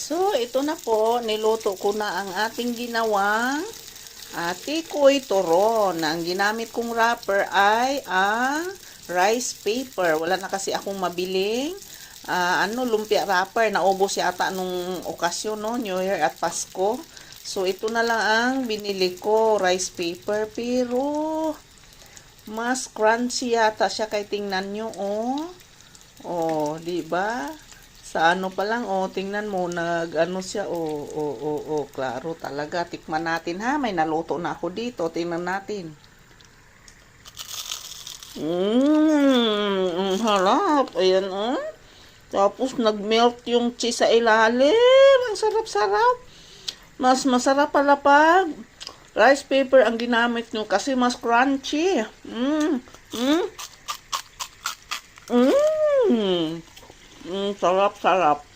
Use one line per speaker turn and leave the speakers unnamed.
So, ito na po, niluto ko na ang ating ginawang tikoy turon. Ang ginamit kong wrapper ay ang rice paper. Wala na kasi akong mabiling lumpia wrapper. Naubos yata nung okasyon, no? New Year at Pasko. So, ito na lang ang binili ko, rice paper. Pero, mas crunchy yata siya kay tingnan nyo, oh. Oh, di ba? Sa ano pa lang, oh, tingnan mo, nag-ano siya, klaro talaga. Tikman natin ha, may naluto na ako dito, tingnan natin. Harap, ayan, oh. Tapos, nag-melt yung cheese sa ilalim. Ang sarap-sarap. Mas masarap pala pag rice paper ang ginamit nyo kasi mas crunchy. Sarap-sarap.